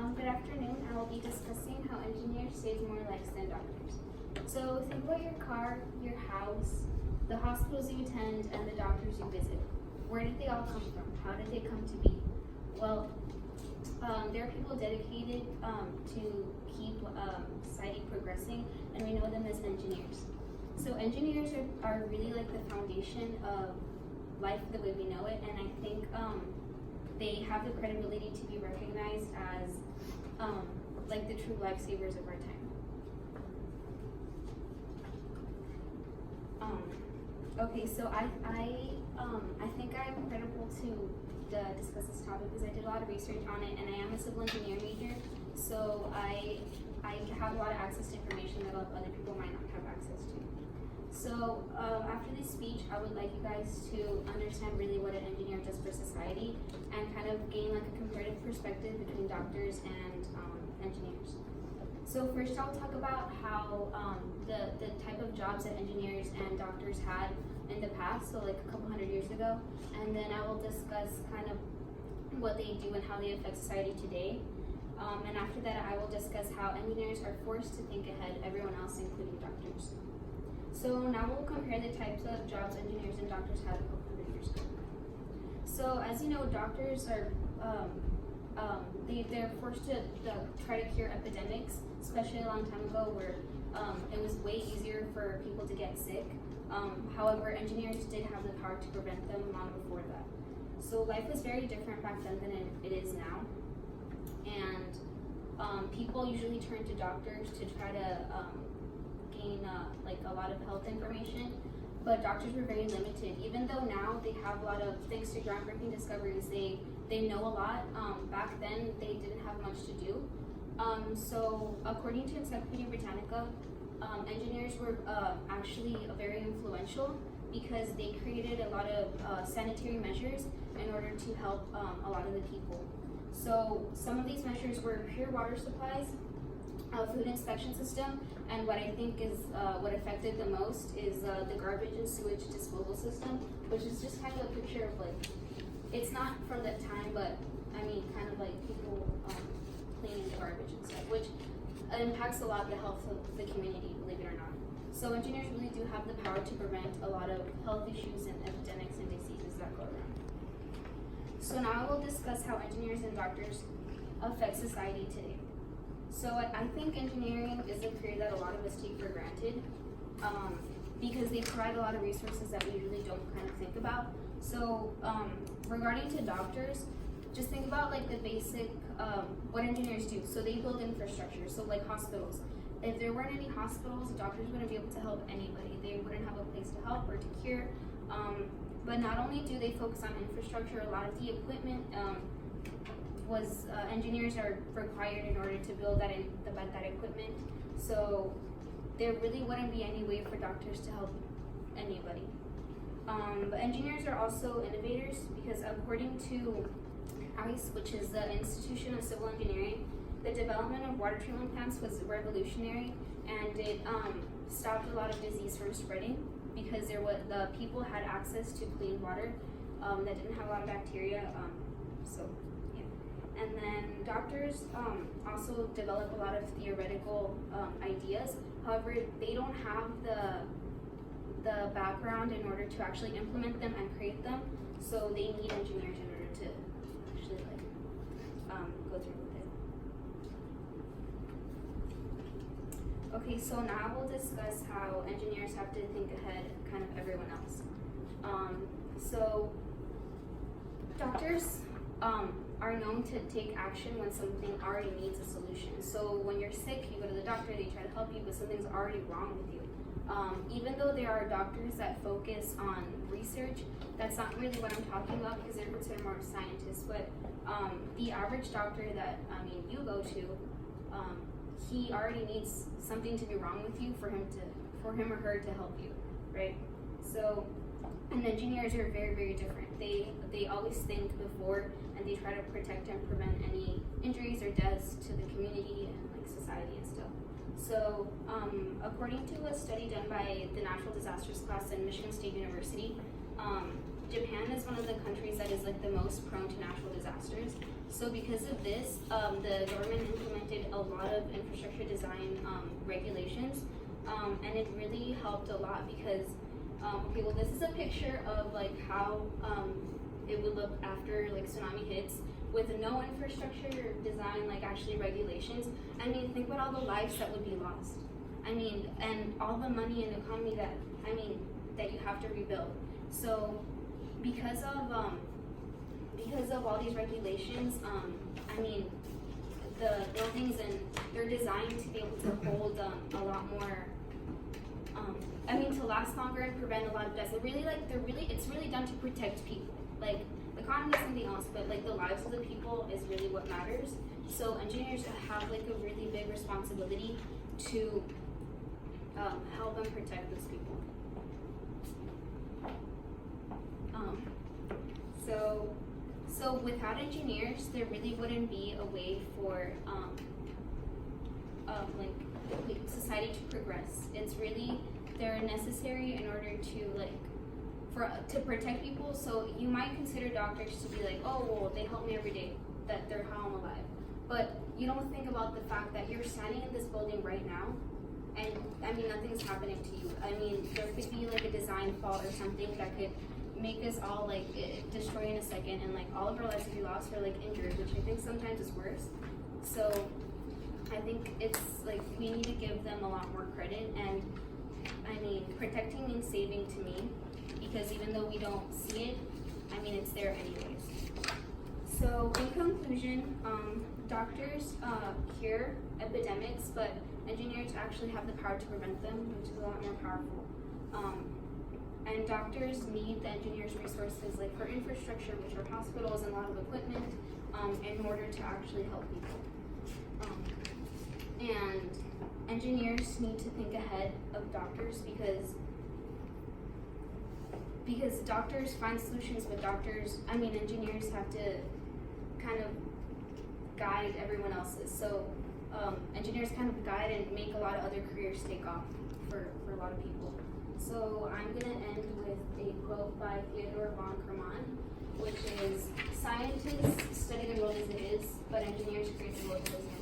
Good afternoon. I will be discussing how engineers save more lives than doctors. So think about your car, your house, the hospitals you attend, and the doctors you visit. Where did they all come from? How did they come to be? Well, there are people dedicated to keep society progressing, and we know them as engineers. So engineers are really like the foundation of life the way we know it, and I think they have the credibility to be recognized as like the true lifesavers of our time. Okay, so I think I'm credible to discuss this topic because I did a lot of research on it, and I am a civil engineer major, so I have a lot of access to information that other people might not have access to. So after this speech, I would like you guys to understand really what an engineer does for society and kind of gain like a comparative perspective between doctors and engineers. So first I'll talk about how the type of jobs that engineers and doctors had in the past, so like a couple hundred years ago, and then I will discuss kind of what they do and how they affect society today. And after that, I will discuss how engineers are forced to think ahead, everyone else, including doctors. So now we'll compare the types of jobs engineers and doctors had a couple hundred years ago. So as you know, doctors are they're forced to try to cure epidemics, especially a long time ago where it was way easier for people to get sick. However, engineers did have the power to prevent them long before that. So life was very different back then than it is now, and people usually turn to doctors to try to gain like a lot of health information, but doctors were very limited. Even though now they have a lot of, thanks to groundbreaking discoveries, they know a lot. Back then they didn't have much to do. So according to Encyclopedia Britannica, engineers were actually very influential because they created a lot of sanitary measures in order to help a lot of the people. So some of these measures were pure water supplies, a food inspection system, and what I think is what affected the most is the garbage and sewage disposal system, which is just kind of a picture of like, it's not from that time, but I mean kind of like people cleaning the garbage and stuff, which impacts a lot the health of the community, believe it or not. So engineers really do have the power to prevent a lot of health issues and epidemics and diseases that go around. So now I will discuss how engineers and doctors affect society today. So I think engineering is a career that a lot of us take for granted because they provide a lot of resources that we usually don't kind of think about. So regarding to doctors, just think about like the basic, what engineers do. So they build infrastructure, so like hospitals. If there weren't any hospitals, doctors wouldn't be able to help anybody. They wouldn't have a place to help or to cure. But not only do they focus on infrastructure, a lot of the equipment engineers are required in order to build that equipment. So there really wouldn't be any way for doctors to help anybody. But engineers are also innovators because according to ICE, which is the Institution of Civil Engineering, the development of water treatment plants was revolutionary, and it stopped a lot of disease from spreading because the people had access to clean water that didn't have a lot of bacteria. So yeah, and then doctors also develop a lot of theoretical ideas. However, they don't have the background in order to actually implement them and create them. So they need engineers in order to actually like go through with it. Okay, so now we'll discuss how engineers have to think ahead, kind of everyone else. So doctors are known to take action when something already needs a solution. So when you're sick, you go to the doctor, they try to help you, but something's already wrong with you. Even though there are doctors that focus on research, that's not really what I'm talking about because they're considered more scientists. But the average doctor that you go to, he already needs something to be wrong with you for him or her to help you, right? So, and engineers are very, very different. They always think before, and they try to protect and prevent any injuries or deaths to the community and like society and stuff. So, according to a study done by the Natural Disasters class in Michigan State University, Japan is one of the countries that is like the most prone to natural disasters. So because of this, the government implemented a lot of infrastructure design regulations, and it really helped a lot because, okay, well, this is a picture of like how it would look after like tsunami hits with no infrastructure design, like actually regulations. I mean, think about all the lives that would be lost. I mean, and all the money and economy that, I mean, that you have to rebuild. So because of all these regulations, I mean, the buildings and they're designed to be able to hold a lot more, I mean, to last longer and prevent a lot of deaths. It's really done to protect people. Like, the economy is something else, but like the lives of the people is really what matters. So engineers have like a really big responsibility to help and protect those people. So without engineers, there really wouldn't be a way for like society to progress. It's really, they're necessary in order to protect people. So you might consider doctors to be like, oh, well, they help me every day, that they're how I'm alive. But you don't think about the fact that you're standing in this building right now, and I mean, nothing's happening to you. I mean, there could be like a design fault or something that could make us all like destroy in a second, and like all of our lives could be lost or like injured, which I think sometimes is worse. So I think it's like we need to give them a lot more credit. And I mean, protecting means saving to me, because even though we don't see it, I mean, it's there anyways. So in conclusion, doctors cure epidemics, but engineers actually have the power to prevent them, which is a lot more powerful. And doctors need the engineers' resources, like for infrastructure, which are hospitals and a lot of equipment, in order to actually help people. And engineers need to think ahead of doctors, because doctors find solutions, but engineers have to kind of guide everyone else's. So engineers kind of guide and make a lot of other careers take off for a lot of people. So I'm gonna end with a quote by Theodore von Karman, which is, "Scientists study the world as it is, but engineers create the world as it is."